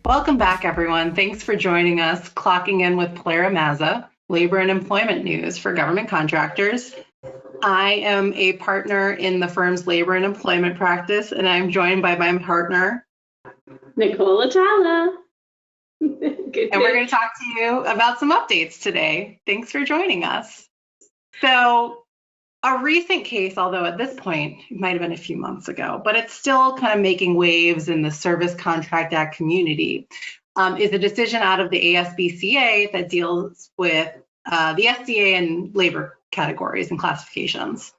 Welcome back, everyone. Thanks for joining us, clocking in with PilieroMazza, labor and employment news for government contractors. I am a partner in the firm's labor and employment practice, and I'm joined by my partner, Nicole Atala. And we're going to talk to you about some updates today. Thanks for joining us. So, a recent case, although at this point, it might have been a few months ago, but it's still kind of making waves in the Service Contract Act community, is a decision out of the ASBCA that deals with the SCA and labor categories and classifications.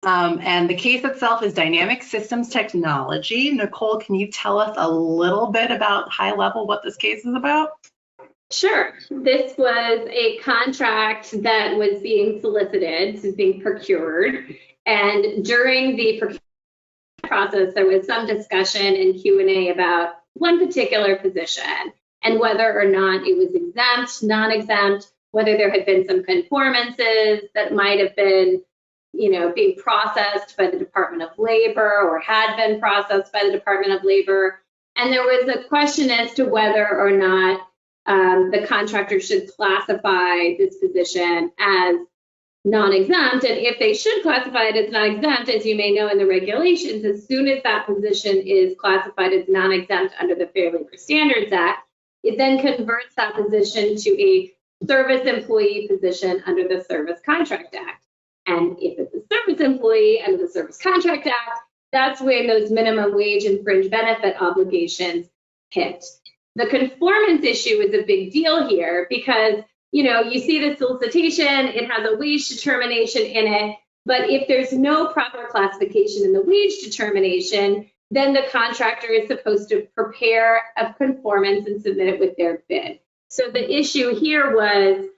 And the case itself is Dynamic Systems Technology. Nicole, can you tell us a little bit about high level what this case is about? Sure. This was a contract that was being solicited, was being procured, and during the procurement process, there was some discussion and Q&A about one particular position and whether or not it was exempt, non-exempt, whether there had been some conformances that might have been, being processed by the Department of Labor or had been processed by the Department of Labor. And there was a question as to whether or not the contractor should classify this position as non-exempt. And if they should classify it as non-exempt, as you may know in the regulations, as soon as that position is classified as non-exempt under the Fair Labor Standards Act, it then converts that position to a service employee position under the Service Contract Act. And if it's a service employee under the Service Contract Act, that's when those minimum wage and fringe benefit obligations hit. The conformance issue is a big deal here because, you see the solicitation, it has a wage determination in it, but if there's no proper classification in the wage determination, then the contractor is supposed to prepare a conformance and submit it with their bid. So the issue here was,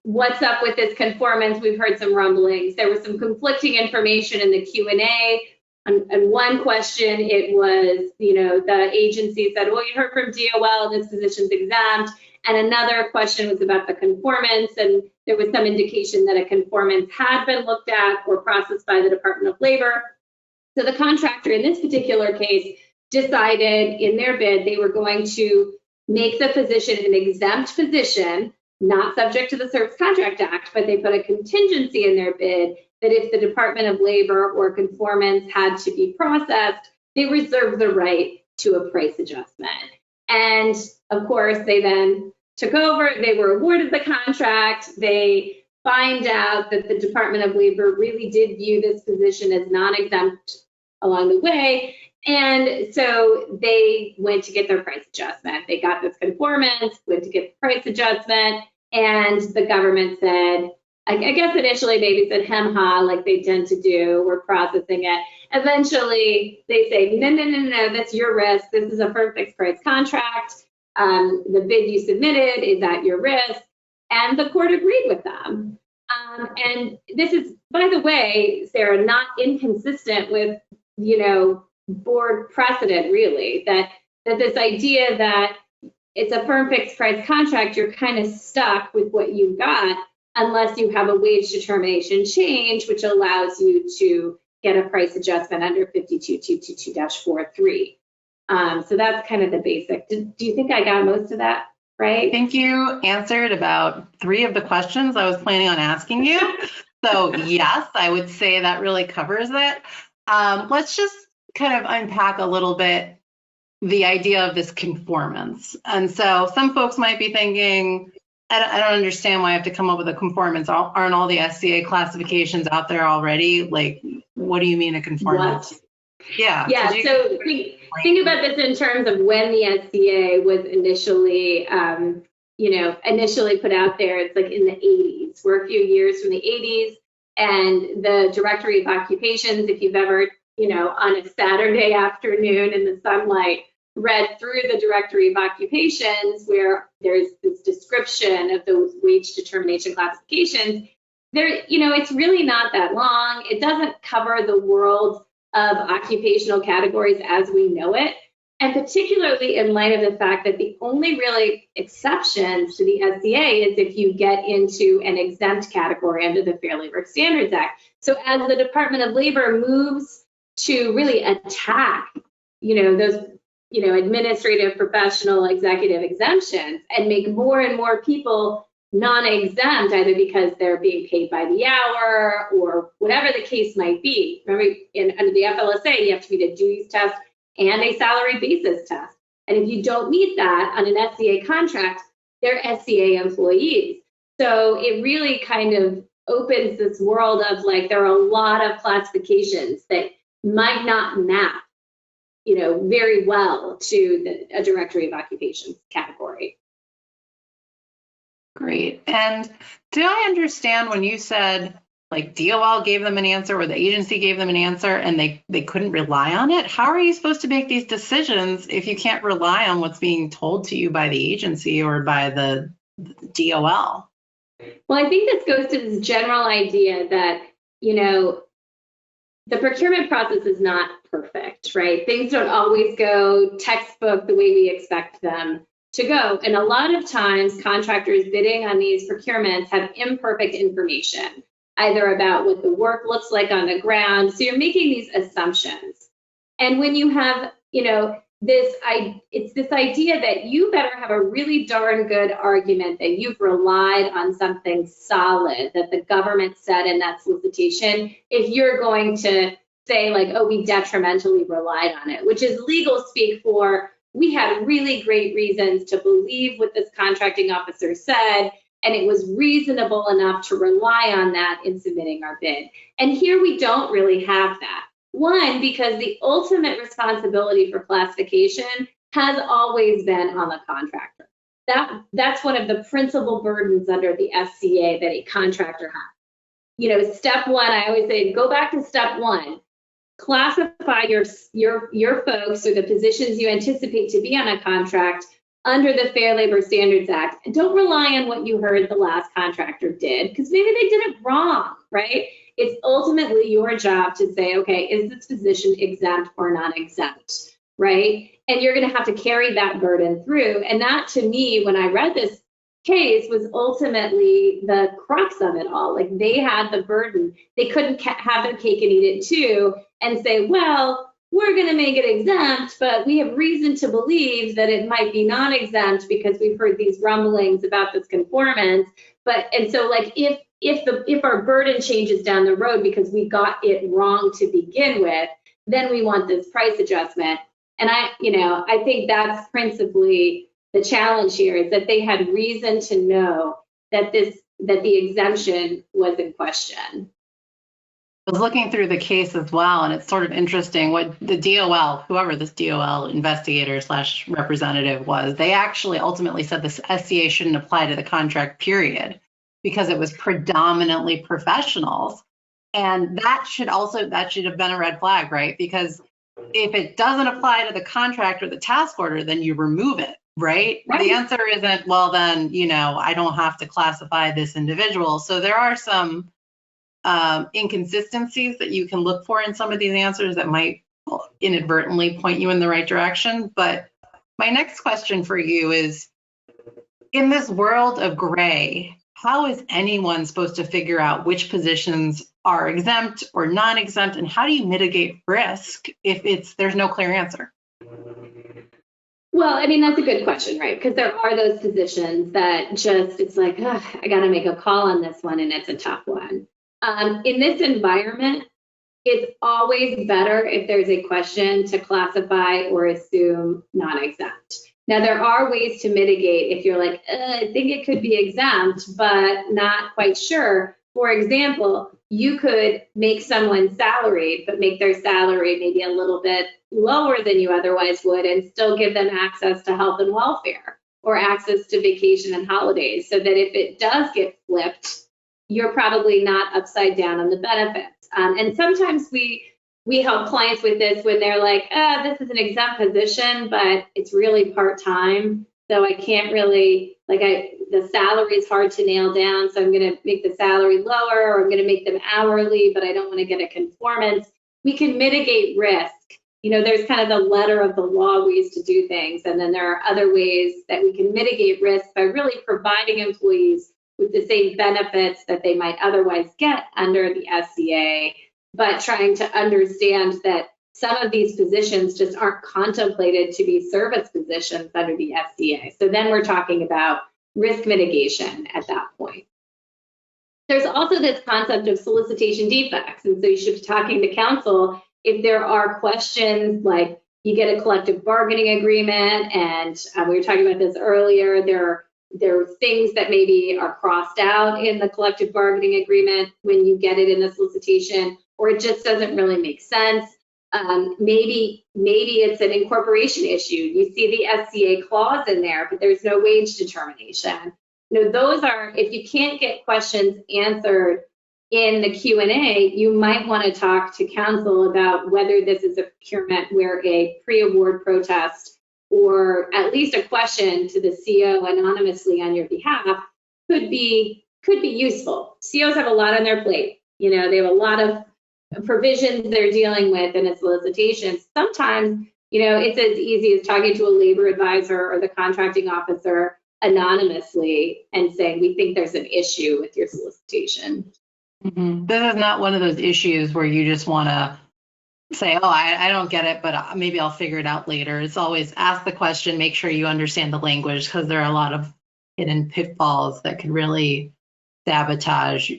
what's up with this conformance? We've heard some rumblings. There was some conflicting information in the Q&A. And one question, it was, the agency said, well, you heard from DOL, this position's exempt. And another question was about the conformance. And there was some indication that a conformance had been looked at or processed by the Department of Labor. So the contractor in this particular case decided in their bid they were going to make the position an exempt position, not subject to the Service Contract Act, but they put a contingency in their bid that if the Department of Labor or conformance had to be processed, they reserved the right to a price adjustment. And of course, they then took over, they were awarded the contract, they find out that the Department of Labor really did view this position as non-exempt along the way. And so they went to get their price adjustment. They got this conformance, went to get the price adjustment, and the government said, I guess initially maybe said hem-ha, like they tend to do, we're processing it. Eventually they say, no, that's your risk. This is a firm fixed price contract. The bid you submitted is at your risk. And the court agreed with them. And this is, by the way, Sarah, not inconsistent with, board precedent, really, that this idea that it's a firm fixed price contract, you're kind of stuck with what you got unless you have a wage determination change, which allows you to get a price adjustment under 52222-43. So that's kind of the basic. Do you think I got most of that right? I think you answered about 3 of the questions I was planning on asking you. So yes, I would say that really covers it. Let's just kind of unpack a little bit the idea of this conformance. And so some folks might be thinking, I don't understand why I have to come up with a conformance. Aren't all the SCA classifications out there already? Like, what do you mean a conformance? What? Yeah. Yeah. So think about this in terms of when the SCA was initially, initially put out there. It's like in the 80s. We're a few years from the 80s, and the Directory of Occupations, if you've ever, on a Saturday afternoon in the sunlight, read through the Directory of Occupations where there's this description of those wage determination classifications. There, it's really not that long. It doesn't cover the world of occupational categories as we know it, and particularly in light of the fact that the only really exceptions to the SCA is if you get into an exempt category under the Fair Labor Standards Act. So as the Department of Labor moves to really attack, those administrative, professional, executive exemptions and make more and more people non-exempt, either because they're being paid by the hour or whatever the case might be. Remember, under the FLSA, you have to meet a duties test and a salary basis test. And if you don't meet that on an SCA contract, they're SCA employees. So it really kind of opens this world of like, there are a lot of classifications that might not map, very well to a directory of occupations category. Great. And did I understand when you said like DOL gave them an answer or the agency gave them an answer and they couldn't rely on it? How are you supposed to make these decisions if you can't rely on what's being told to you by the agency or by the DOL? Well, I think this goes to this general idea that, the procurement process is not perfect, right? Things don't always go textbook the way we expect them to go. And a lot of times contractors bidding on these procurements have imperfect information, either about what the work looks like on the ground. So you're making these assumptions. And when you have, it's this idea that you better have a really darn good argument that you've relied on something solid that the government said in that solicitation, if you're going to say like, oh, we detrimentally relied on it, which is legal speak for, we had really great reasons to believe what this contracting officer said, and it was reasonable enough to rely on that in submitting our bid. And here we don't really have that. One, because the ultimate responsibility for classification has always been on the contractor. That's one of the principal burdens under the SCA that a contractor has. Step one, I always say, go back to step one. Classify your folks or the positions you anticipate to be on a contract under the Fair Labor Standards Act. And don't rely on what you heard the last contractor did, because maybe they did it wrong, right? It's ultimately your job to say, okay, is this position exempt or non-exempt, right? And you're going to have to carry that burden through. And that, to me, when I read this case, was ultimately the crux of it all. Like, they had the burden. They couldn't have their cake and eat it too and say, well, we're going to make it exempt, but we have reason to believe that it might be non-exempt because we've heard these rumblings about this conformance. And so like, if our burden changes down the road because we got it wrong to begin with, then we want this price adjustment. And I think that's principally the challenge here, is that they had reason to know that the exemption was in question. I was looking through the case as well, and it's sort of interesting what the DOL, whoever this DOL investigator / representative was, they actually ultimately said the SCA shouldn't apply to the contract period because it was predominantly professionals. And that should have been a red flag, right? Because if it doesn't apply to the contract or the task order, then you remove it, right? The answer isn't, well, then, I don't have to classify this individual. So there are some inconsistencies that you can look for in some of these answers that might inadvertently point you in the right direction. But my next question for you is, in this world of gray, how is anyone supposed to figure out which positions are exempt or non-exempt, and how do you mitigate risk if there's no clear answer? Well, that's a good question, right? Because there are those positions that it's like, I got to make a call on this one, and it's a tough one. In this environment, it's always better if there's a question to classify or assume non-exempt. Now, there are ways to mitigate if you're like, I think it could be exempt, but not quite sure. For example, you could make someone salaried, but make their salary maybe a little bit lower than you otherwise would, and still give them access to health and welfare or access to vacation and holidays, so that if it does get flipped, you're probably not upside down on the benefits. And sometimes we help clients with this when they're like, this is an exempt position, but it's really part-time. So I can't really, the salary is hard to nail down. So I'm going to make the salary lower, or I'm going to make them hourly, but I don't want to get a conformance. We can mitigate risk. There's kind of the letter of the law ways to do things. And then there are other ways that we can mitigate risk by really providing employees with the same benefits that they might otherwise get under the SCA, but trying to understand that some of these positions just aren't contemplated to be service positions under the SCA. So then we're talking about risk mitigation at that point. There's also this concept of solicitation defects. And so you should be talking to counsel if there are questions like you get a collective bargaining agreement, and we were talking about this earlier, there are things that maybe are crossed out in the collective bargaining agreement when you get it in the solicitation, or it just doesn't really make sense. Maybe it's an incorporation issue. You see the SCA clause in there, but there's no wage determination. Those are, if you can't get questions answered in the Q&A, you might want to talk to counsel about whether this is a procurement where a pre-award protest or at least a question to the CO anonymously on your behalf could be useful. COs have a lot on their plate. They have a lot of provisions they're dealing with in a solicitation. Sometimes, it's as easy as talking to a labor advisor or the contracting officer anonymously and saying, we think there's an issue with your solicitation. Mm-hmm. This is not one of those issues where you just want to say, oh, I don't get it, but maybe I'll figure it out later. It's always ask the question, make sure you understand the language, because there are a lot of hidden pitfalls that could really sabotage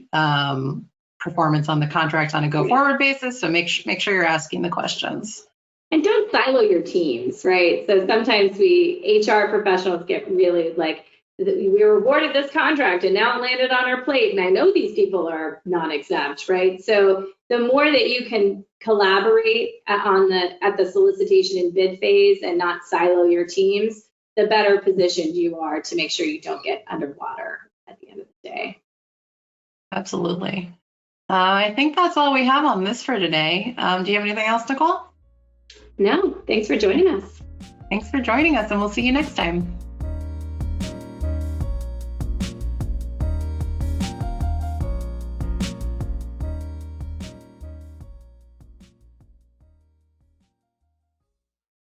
performance on the contract on a go-forward basis. So make sure you're asking the questions. And don't silo your teams, right? So sometimes we HR professionals get really like, we were awarded this contract and now it landed on our plate, and I know these people are non-exempt, right? So the more that you can collaborate at the solicitation and bid phase and not silo your teams, the better positioned you are to make sure you don't get underwater at the end of the day. Absolutely. I think that's all we have on this for today. Do you have anything else, Nicole? No, thanks for joining us. Thanks for joining us, and we'll see you next time.